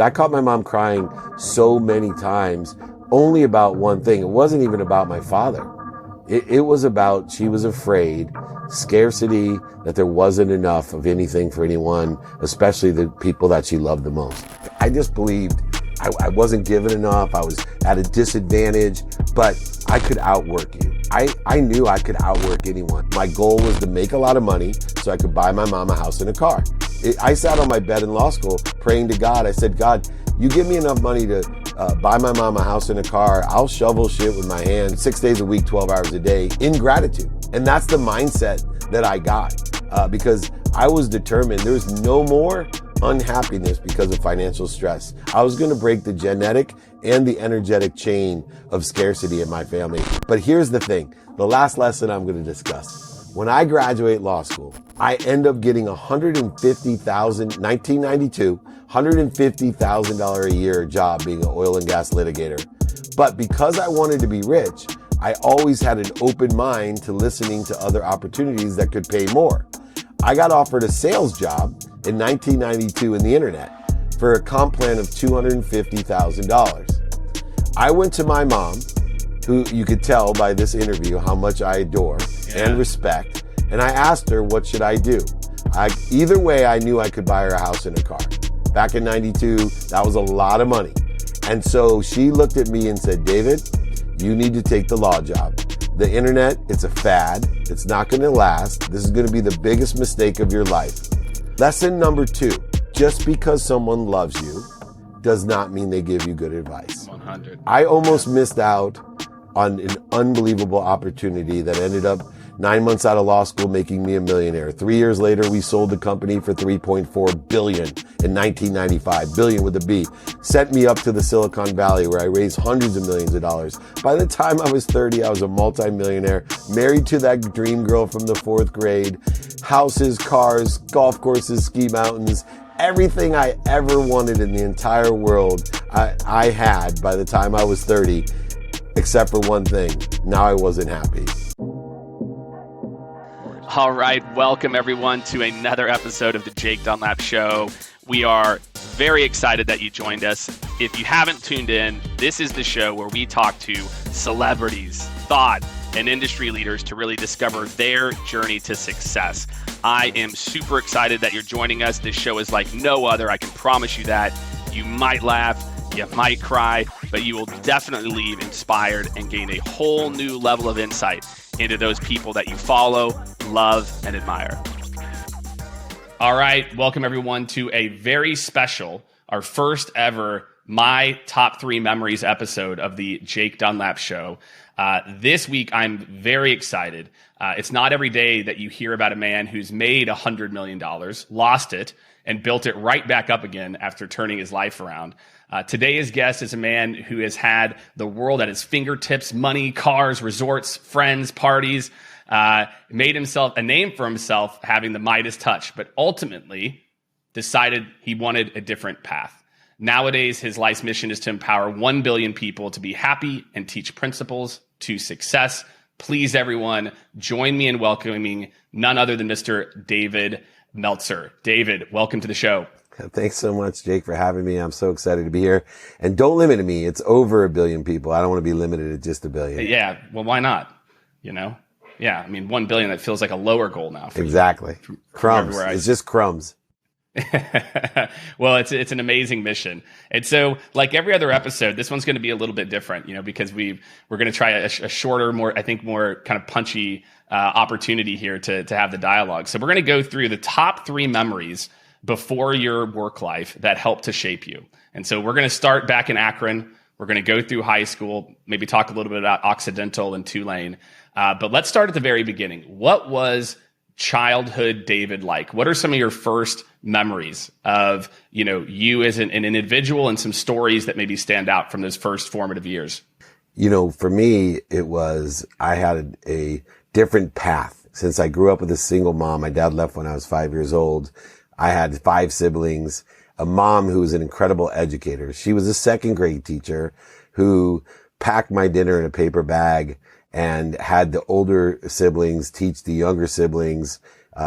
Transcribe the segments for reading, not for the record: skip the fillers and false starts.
That caught my mom crying so many times, only about one thing. It wasn't even about my father. It was about, she was afraid, scarcity, that there wasn't enough of anything for anyone, especially the people that she loved the most. I just believed I wasn't given enough. I was at a disadvantage, but I could outwork you. I knew I could outwork anyone. My goal was to make a lot of money so I could buy my mom a house and a car. I sat on my bed in law school praying to God. I said, God, you give me enough money to buy my mom a house and a car. I'll shovel shit with my hands 6 days a week, 12 hours a day in gratitude. And that's the mindset that I got because I was determined there was no more unhappiness because of financial stress. I was going to break the genetic and the energetic chain of scarcity in my family. But here's the thing, the last lesson I'm going to discuss. When I graduate law school, I end up getting $150,000 a year job being an oil and gas litigator. But because I wanted to be rich, I always had an open mind to listening to other opportunities that could pay more. I got offered a sales job in 1992 in the internet for a comp plan of $250,000. I went to my mom, who you could tell by this interview how much I adore and respect, and I asked her, what should I do? Either way, I knew I could buy her a house and a car. Back in 92, that was a lot of money. And so she looked at me and said, David, you need to take the law job. The internet, it's a fad. It's not going to last. This is going to be the biggest mistake of your life. Lesson number 2, just because someone loves you does not mean they give you good advice. 100. I almost missed out on an unbelievable opportunity that ended up 9 months out of law school making me a millionaire. 3 years later, we sold the company for $3.4 billion in 1995, billion with a B. Sent me up to the Silicon Valley where I raised hundreds of millions of dollars. By the time I was 30, I was a multi-millionaire, married to that dream girl from the 4th grade, houses, cars, golf courses, ski mountains, everything I ever wanted in the entire world, I had by the time I was 30, except for one thing. Now I wasn't happy. All right, welcome everyone to another episode of the Jake Dunlap Show. We are very excited that you joined us. If you haven't tuned in, this is the show where we talk to celebrities, thought, and industry leaders to really discover their journey to success. I am super excited that you're joining us. This show is like no other. I can promise you that. You might laugh, you might cry, but you will definitely leave inspired and gain a whole new level of insight into those people that you follow, love, and admire. All right, welcome everyone to a very special, our first ever My Top 3 Memories episode of the Jake Dunlap Show. This week, I'm very excited. It's not every day that you hear about a man who's made $100 million, lost it, and built it right back up again after turning his life around. Today's guest is a man who has had the world at his fingertips, money, cars, resorts, friends, parties, made himself a name for himself having the Midas touch, but ultimately decided he wanted a different path. Nowadays, his life's mission is to empower 1 billion people to be happy and teach principles to success. Please, everyone, join me in welcoming none other than Mr. David Meltzer. David, welcome to the show. Thanks so much, Jake, for having me. I'm so excited to be here. And don't limit me. It's over 1 billion people. I don't want to be limited at just 1 billion. Yeah. Well, why not? You know? Yeah. I mean, 1 billion, that feels like a lower goal now. For exactly. You. Crumbs. It's just crumbs. Well, it's an amazing mission. And so, like every other episode, this one's going to be a little bit different, you know, because we're going to try a shorter, more kind of punchy opportunity here to have the dialogue. So we're going to go through the top 3 memories before your work life that helped to shape you. And so we're going to start back in Akron. We're going to go through high school, maybe talk a little bit about Occidental and Tulane. But let's start at the very beginning. What was childhood David like? What are some of your first memories of, you know, you as an individual and some stories that maybe stand out from those first formative years? You know, for me, I had a different path. Since I grew up with a single mom, my dad left when I was 5 years old. I had 5 siblings, a mom who was an incredible educator. She was a 2nd grade teacher who packed my dinner in a paper bag and had the older siblings teach the younger siblings,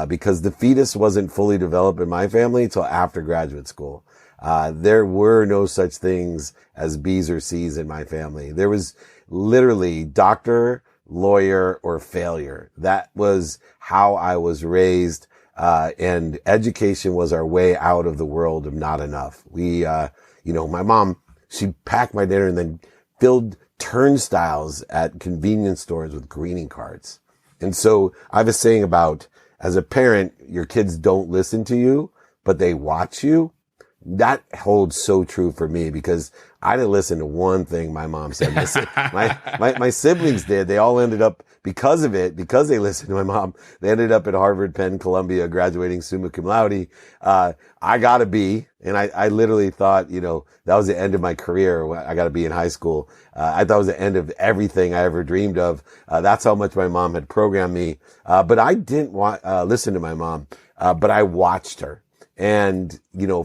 because the fetus wasn't fully developed in my family until after graduate school. There were no such things as B's or C's in my family. There was literally doctor, lawyer, or failure. That was how I was raised. And education was our way out of the world of not enough. My mom, she packed my dinner and then filled turnstiles at convenience stores with greeting cards. And so I have a saying about, as a parent, your kids don't listen to you, but they watch you. That holds so true for me because I didn't listen to one thing my mom said. My siblings did. They all ended up, because they listened to my mom, they ended up at Harvard, Penn, Columbia, graduating summa cum laude. I got a B, and I literally thought, that was the end of my career. I got to be in high school. I thought it was the end of everything I ever dreamed of. That's how much my mom had programmed me. But I didn't listen to my mom, but I watched her. And,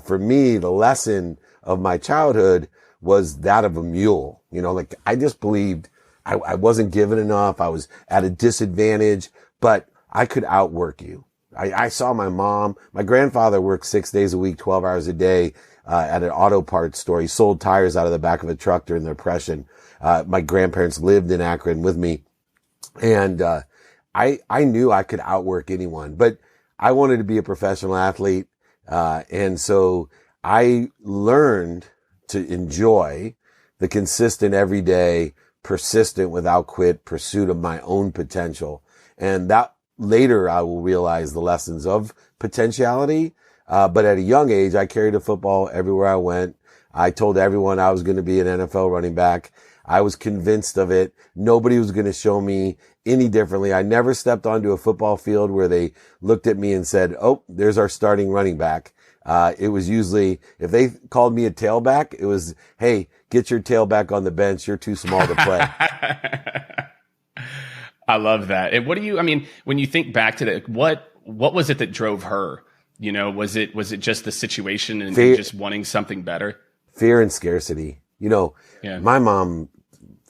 for me, the lesson of my childhood was that of a mule. I just believed I wasn't given enough. I was at a disadvantage, but I could outwork you. I saw my grandfather worked 6 days a week, 12 hours a day, at an auto parts store. He sold tires out of the back of a truck during the Depression. My grandparents lived in Akron with me. And, I knew I could outwork anyone, but I wanted to be a professional athlete. And so I learned to enjoy the consistent, everyday, persistent, without quit pursuit of my own potential. And that later I will realize the lessons of potentiality. But at a young age, I carried a football everywhere I went. I told everyone I was going to be an NFL running back. I was convinced of it. Nobody was going to show me any differently. I never stepped onto a football field where they looked at me and said, "Oh, there's our starting running back." It was usually, if they called me a tailback, it was, "Hey, get your tailback on the bench. You're too small to play." I love that. And when you think back to that, what was it that drove her? Was it just the situation and just wanting something better? Fear and scarcity. My mom,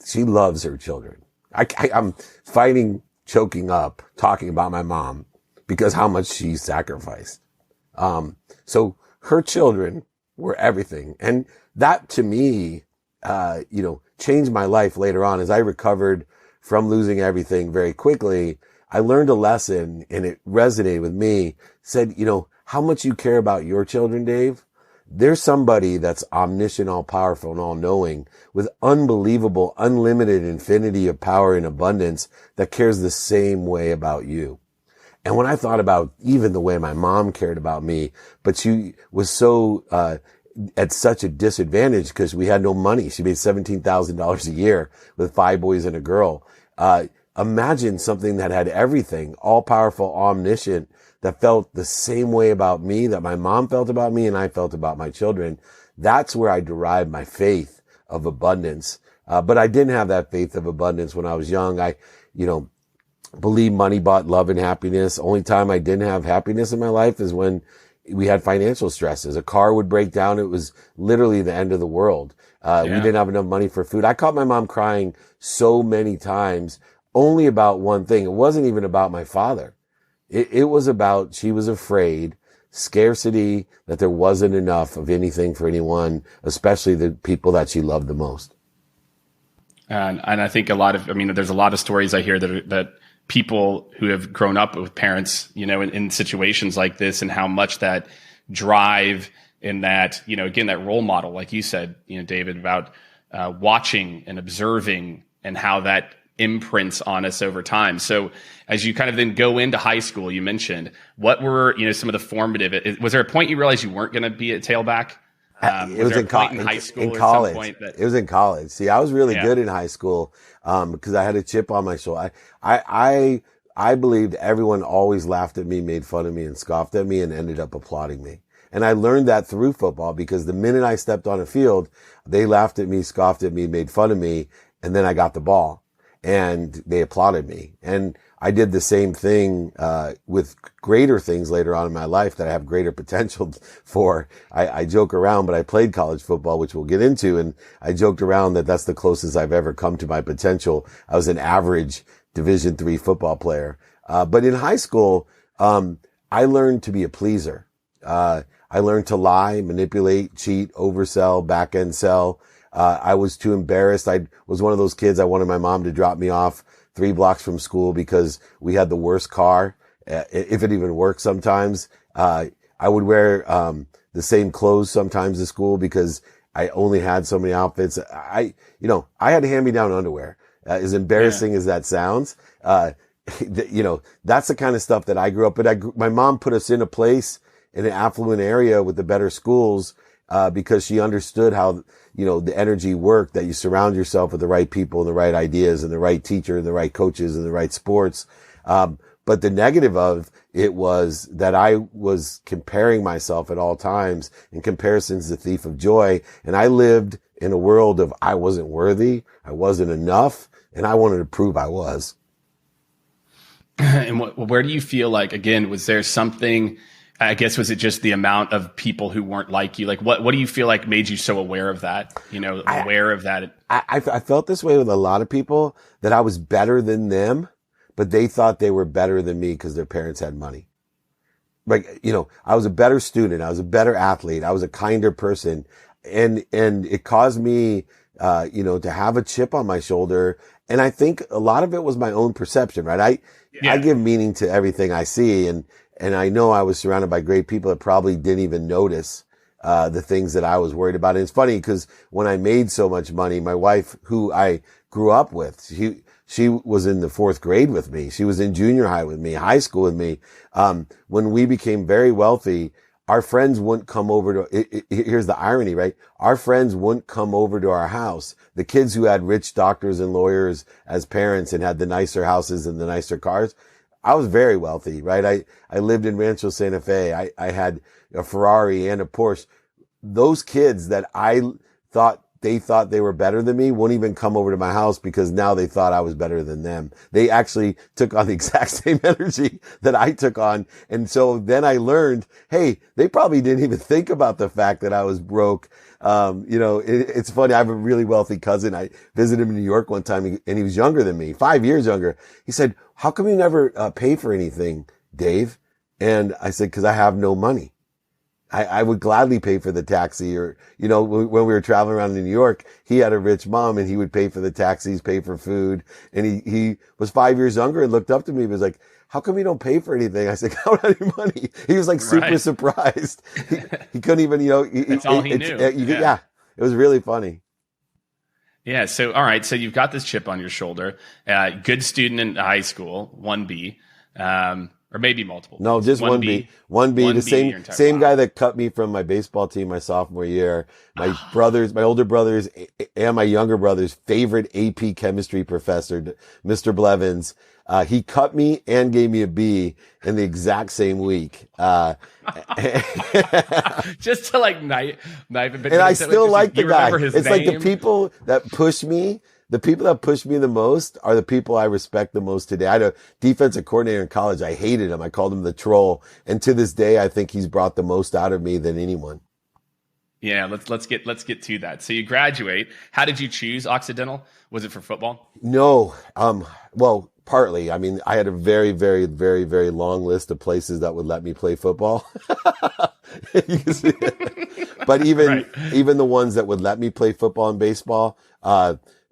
she loves her children. I'm fighting, choking up, talking about my mom because how much she sacrificed. So her children were everything. And that to me, changed my life later on. As I recovered from losing everything very quickly, I learned a lesson and it resonated with me. Said, how much you care about your children, Dave. There's somebody that's omniscient, all powerful, and all knowing with unbelievable, unlimited infinity of power and abundance that cares the same way about you. And when I thought about even the way my mom cared about me, but she was so, at such a disadvantage because we had no money. She made $17,000 a year with 5 boys and a girl. Imagine something that had everything, all powerful, omniscient, that felt the same way about me that my mom felt about me and I felt about my children. That's where I derived my faith of abundance. But I didn't have that faith of abundance when I was young. I, believe money bought love and happiness. Only time I didn't have happiness in my life is when we had financial stresses. A car would break down. It was literally the end of the world. We didn't have enough money for food. I caught my mom crying so many times only about one thing. It wasn't even about my father. It was about, she was afraid, scarcity, that there wasn't enough of anything for anyone, especially the people that she loved the most. And I think there's a lot of stories I hear that people who have grown up with parents, in situations like this, and how much that drive and that, again, that role model, like you said, David, about watching and observing and how that imprints on us over time. So as you kind of then go into high school, you mentioned, what were, some of the formative, was there a point you realized you weren't going to be a tailback? It was in high school. In college. It was in college. See, I was really good in high school, because I had a chip on my shoulder. I believed everyone always laughed at me, made fun of me, and scoffed at me, and ended up applauding me. And I learned that through football, because the minute I stepped on a field, they laughed at me, scoffed at me, made fun of me, and then I got the ball and they applauded me. And I did the same thing, with greater things later on in my life that I have greater potential for. I joke around, but I played college football, which we'll get into. And I joked around that that's the closest I've ever come to my potential. I was an average Division III football player. But in high school, I learned to be a pleaser. I learned to lie, manipulate, cheat, oversell, back end sell. I was too embarrassed. I was one of those kids. I wanted my mom to drop me off 3 blocks from school because we had the worst car, if it even worked sometimes. I would wear, the same clothes sometimes to school because I only had so many outfits. I had hand-me-down underwear. As embarrassing as that sounds, that's the kind of stuff that I grew up with. My mom put us in a place in an affluent area with the better schools, because she understood how, the energy worked, that you surround yourself with the right people and the right ideas and the right teacher and the right coaches and the right sports. But the negative of it was that I was comparing myself at all times, and comparison's the thief of joy. And I lived in a world of I wasn't worthy, I wasn't enough, and I wanted to prove I was. And where do you feel like, again, was there something, I guess, was it just the amount of people who weren't like you? Like, what do you feel like made you so aware of that? Aware of that? I felt this way with a lot of people, that I was better than them, but they thought they were better than me because their parents had money. Like, I was a better student. I was a better athlete. I was a kinder person. And it caused me, to have a chip on my shoulder. And I think a lot of it was my own perception, right? I give meaning to everything I see. And I know I was surrounded by great people that probably didn't even notice, the things that I was worried about. And it's funny because when I made so much money, my wife, who I grew up with, she was in the 4th grade with me. She was in junior high with me, high school with me. When we became very wealthy, our friends wouldn't come over to, here's the irony, right? Our friends wouldn't come over to our house. The kids who had rich doctors and lawyers as parents and had the nicer houses and the nicer cars. I was very wealthy, right? I lived in Rancho Santa Fe. I had a Ferrari and a Porsche. Those kids that thought they were better than me wouldn't even come over to my house because now they thought I was better than them. They actually took on the exact same energy that I took on. And so then I learned, hey, they probably didn't even think about the fact that I was broke. It's funny. I have a really wealthy cousin. I visited him in New York one time and he was younger than me, 5 years younger. He said, how come you never pay for anything, Dave? And I said, because I have no money. I would gladly pay for the taxi, or, when we were traveling around in New York, he had a rich mom and he would pay for the taxis, pay for food. And he was 5 years younger and looked up to me. He was like, how come you don't pay for anything? I said, I don't have any money. He was like super surprised. He couldn't even, That's all he knew. It was really funny. Yeah. So, all right. So you've got this chip on your shoulder, good student in high school, 1B. Or maybe multiple. No, just 1B. 1B, the same guy that cut me from my baseball team my sophomore year. My older brothers and my younger brother's favorite AP chemistry professor, Mr. Blevins. He cut me and gave me a B in the exact same week. Just to knife it. And I still like the guy. It's like the people that push me. The people that push me the most are the people I respect the most today. I had a defensive coordinator in college. I hated him. I called him the troll. And to this day, I think he's brought the most out of me than anyone. Yeah, let's get to that. So you graduate. How did you choose Occidental? Was it for football? No. Well, partly. I mean, I had a very, very, very, very long list of places that would let me play football. You can see it. But even the ones that would let me play football and baseball,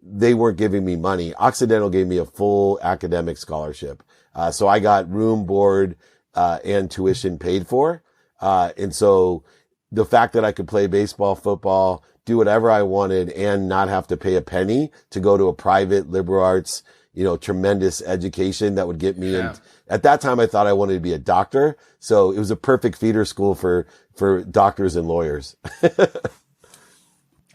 they weren't giving me money. Occidental gave me a full academic scholarship. So I got room, board, and tuition paid for. And so the fact that I could play baseball, football, do whatever I wanted and not have to pay a penny to go to a private liberal arts, tremendous education that would get me in. At that time, I thought I wanted to be a doctor. So it was a perfect feeder school for doctors and lawyers.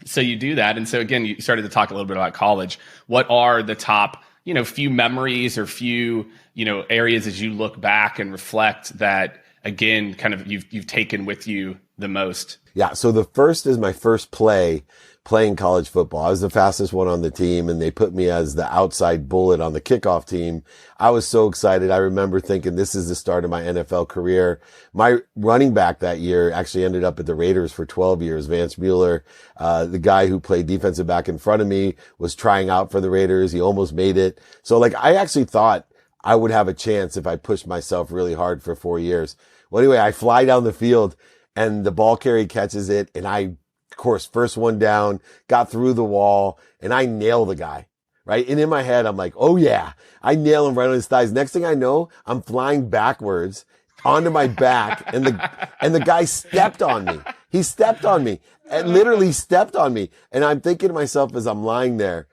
So you do that. And so again, you started to talk a little bit about college. What are the top, few memories or few, areas as you look back and reflect that, again, kind of you've taken with you the most? Yeah. So the first is my first playing college football. I was the fastest one on the team and they put me as the outside bullet on the kickoff team. I was so excited. I remember thinking this is the start of my NFL career. My running back that year actually ended up at the Raiders for 12 years. Vance Mueller, the guy who played defensive back in front of me, was trying out for the Raiders. He almost made it. So I actually thought I would have a chance if I pushed myself really hard for 4 years. Well, anyway, I fly down the field and the ball carrier catches it. And I, of course, first one down, got through the wall, and I nail the guy. Right. And in my head, I'm like, oh yeah, I nail him right on his thighs. Next thing I know, I'm flying backwards onto my back, and the guy stepped on me. He stepped on me and literally stepped on me. And I'm thinking to myself as I'm lying there,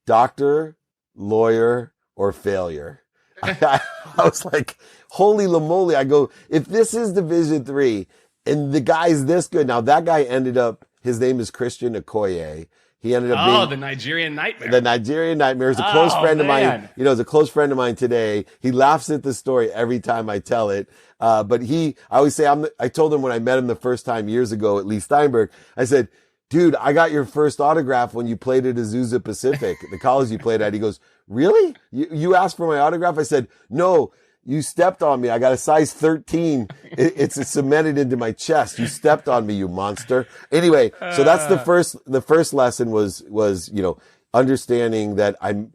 doctor, lawyer, or failure. I was like, holy moly. I go, if this is Division III and the guy's this good. Now that guy ended up, his name is Christian Okoye. He ended up being the Nigerian Nightmare. The Nigerian Nightmare is a close friend of mine. You know, is a close friend of mine today. He laughs at the story every time I tell it. But I always say, I told him when I met him the first time years ago at Lee Steinberg, I said, dude, I got your first autograph when you played at Azusa Pacific, the college you played at. He goes, really? You asked for my autograph? I said, no. You stepped on me. I got a size 13. It's cemented into my chest. You stepped on me, you monster. Anyway, so that's the first lesson was, you know, understanding that I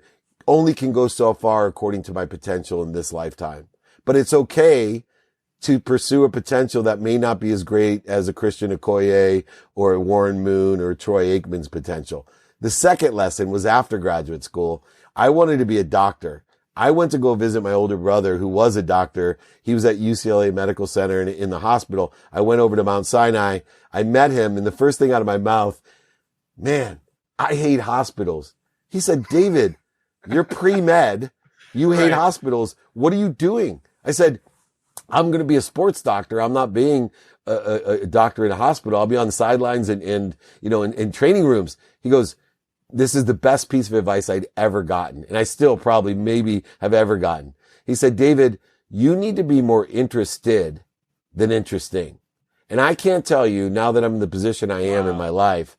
only can go so far according to my potential in this lifetime. But it's okay to pursue a potential that may not be as great as a Christian Okoye or a Warren Moon or Troy Aikman's potential. The second lesson was after graduate school. I wanted to be a doctor. I went to go visit my older brother who was a doctor. He was at UCLA Medical Center in the hospital. I went over to Mount Sinai. I met him, and the first thing out of my mouth, man, I hate hospitals. He said, David, you're pre-med. You hate hospitals. What are you doing? I said, I'm going to be a sports doctor. I'm not being a doctor in a hospital. I'll be on the sidelines and you know, in training rooms. He goes, this is the best piece of advice I'd ever gotten. And I still probably maybe have ever gotten. He said, David, you need to be more interested than interesting. And I can't tell you now that I'm in the position I am in my life,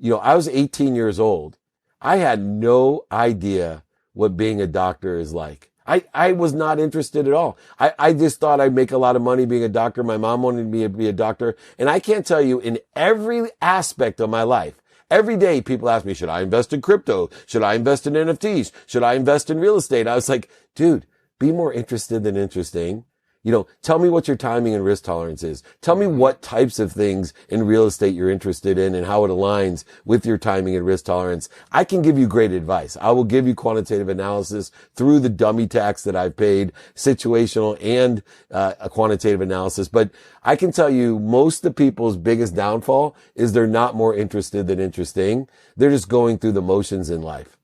you know, I was 18 years old. I had no idea what being a doctor is like. I was not interested at all. I just thought I'd make a lot of money being a doctor. My mom wanted me to be a doctor. And I can't tell you, in every aspect of my life, every day people ask me, should I invest in crypto? Should I invest in NFTs? Should I invest in real estate? I was like, dude, be more interested than interesting. You know, tell me what your timing and risk tolerance is. Tell me what types of things in real estate you're interested in and how it aligns with your timing and risk tolerance. I can give you great advice. I will give you quantitative analysis through the dummy tax that I've paid, situational and a quantitative analysis. But I can tell you most of the people's biggest downfall is they're not more interested than interesting. They're just going through the motions in life.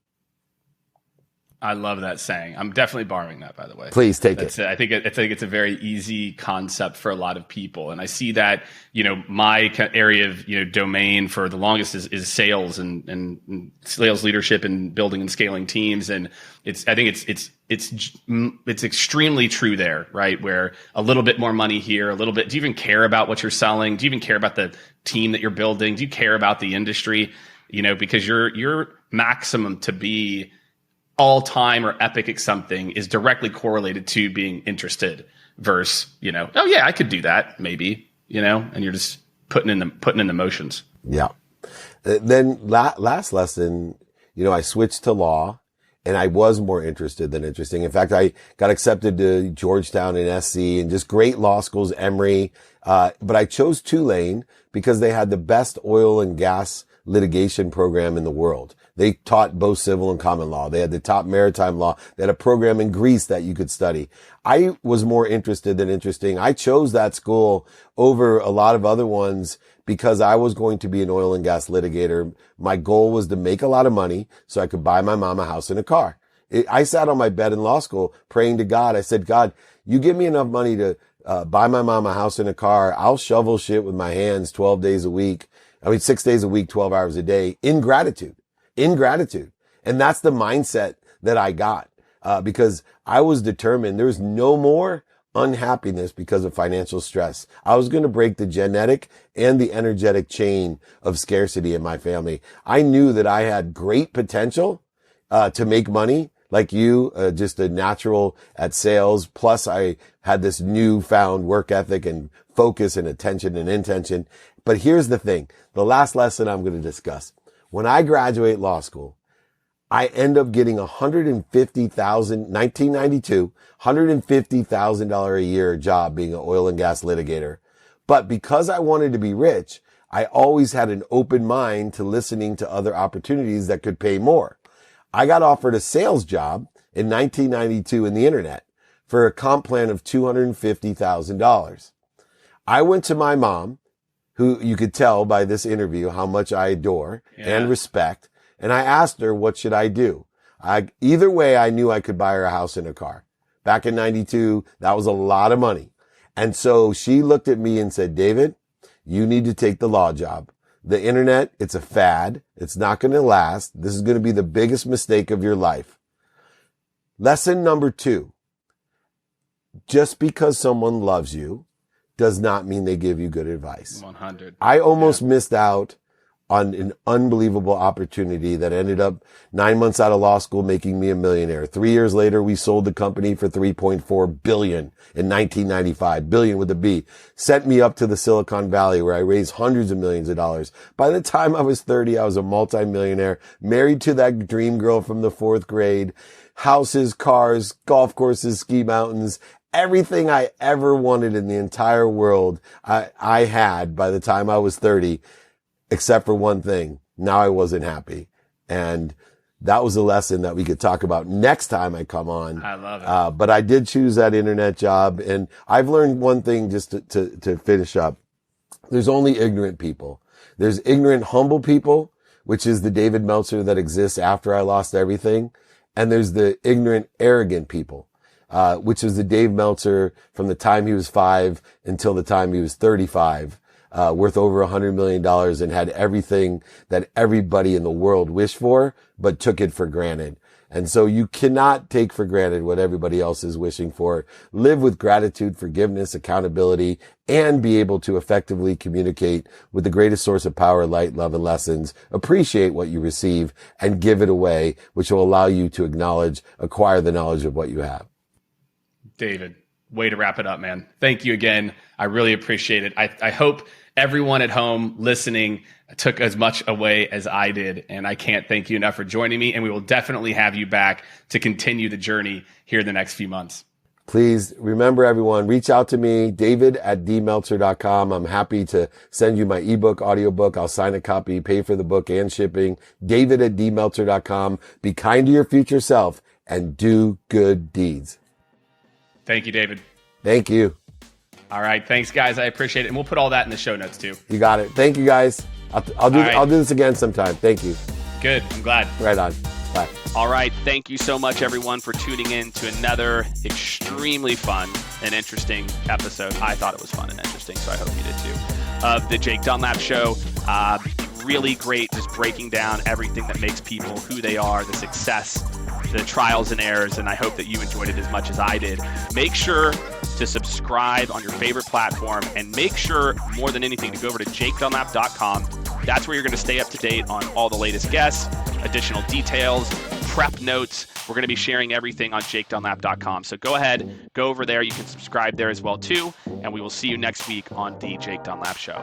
I love that saying. I'm definitely borrowing that, by the way. Please take it. I think it's a very easy concept for a lot of people. And I see that, you know, my area of, you know, domain for the longest is sales and sales leadership and building and scaling teams. And I think it's extremely true there, right? Where a little bit more money here, a little bit. Do you even care about what you're selling? Do you even care about the team that you're building? Do you care about the industry? You know, because your maximum to be all time or epic at something is directly correlated to being interested versus, you know, oh yeah, I could do that maybe, you know, and you're just putting in the motions. Yeah. Then last lesson, you know, I switched to law and I was more interested than interesting. In fact, I got accepted to Georgetown and SC and just great law schools, Emory. But I chose Tulane because they had the best oil and gas litigation program in the world. They taught both civil and common law. They had the top maritime law. They had a program in Greece that you could study. I was more interested than interesting. I chose that school over a lot of other ones because I was going to be an oil and gas litigator. My goal was to make a lot of money so I could buy my mom a house and a car. I sat on my bed in law school praying to God. I said, God, you give me enough money to buy my mom a house and a car. I'll shovel shit with my hands 12 days a week. 6 days a week, 12 hours a day in gratitude. And that's the mindset that I got, because I was determined there's no more unhappiness because of financial stress. I was going to break the genetic and the energetic chain of scarcity in my family. I knew that I had great potential, to make money like you, just a natural at sales. Plus I had this newfound work ethic and focus and attention and intention. But here's the thing. The last lesson I'm going to discuss. When I graduate law school, I end up getting $150,000 a year job being an oil and gas litigator. But because I wanted to be rich, I always had an open mind to listening to other opportunities that could pay more. I got offered a sales job in 1992 in the internet for a comp plan of $250,000. I went to my mom, who you could tell by this interview how much I adore and respect, and I asked her, what should I do? Either way, I knew I could buy her a house and a car. Back in 92, that was a lot of money. And so she looked at me and said, David, you need to take the law job. The internet, it's a fad. It's not going to last. This is going to be the biggest mistake of your life. Lesson number 2. Just because someone loves you does not mean they give you good advice. 100. I almost missed out on an unbelievable opportunity that ended up 9 months out of law school making me a millionaire. 3 years later, we sold the company for $3.4 billion in 1995. Billion with a B. Sent me up to the Silicon Valley where I raised hundreds of millions of dollars. By the time I was 30, I was a multi-millionaire, married to that dream girl from the 4th grade, houses, cars, golf courses, ski mountains. Everything I ever wanted in the entire world, I had by the time I was 30. Except for one thing. Now I wasn't happy. And that was a lesson that we could talk about next time I come on. I love it. But I did choose that internet job. And I've learned one thing just to finish up. There's only ignorant people. There's ignorant, humble people, which is the David Meltzer that exists after I lost everything. And there's the ignorant, arrogant people, which is the Dave Meltzer from the time he was 5 until the time he was 35. Worth over $100 million and had everything that everybody in the world wished for, but took it for granted. And so you cannot take for granted what everybody else is wishing for. Live with gratitude, forgiveness, accountability, and be able to effectively communicate with the greatest source of power, light, love, and lessons. Appreciate what you receive and give it away, which will allow you to acquire the knowledge of what you have. David, way to wrap it up, man. Thank you again. I really appreciate it. I hope everyone at home listening took as much away as I did. And I can't thank you enough for joining me. And we will definitely have you back to continue the journey here in the next few months. Please remember, everyone, reach out to me, david@dmeltzer.com. I'm happy to send you my ebook, audiobook. I'll sign a copy, pay for the book and shipping. david@dmeltzer.com. Be kind to your future self and do good deeds. Thank you, David. Thank you. All right. Thanks, guys. I appreciate it. And we'll put all that in the show notes, too. You got it. Thank you, guys. I'll do this again sometime. Thank you. Good. I'm glad. Right on. Bye. All right. Thank you so much, everyone, for tuning in to another extremely fun and interesting episode. I thought it was fun and interesting, so I hope you did, too, of the Jake Dunlap Show. Really great, just breaking down everything that makes people who they are, the success, the trials and errors, and I hope that you enjoyed it as much as I did. Make sure to subscribe on your favorite platform, and make sure, more than anything, to go over to jakedunlap.com. That's where you're going to stay up to date on all the latest guests, additional details, prep notes. We're going to be sharing everything on jakedunlap.com. So go ahead, go over there. You can subscribe there as well, too, and we will see you next week on the Jake Dunlap Show.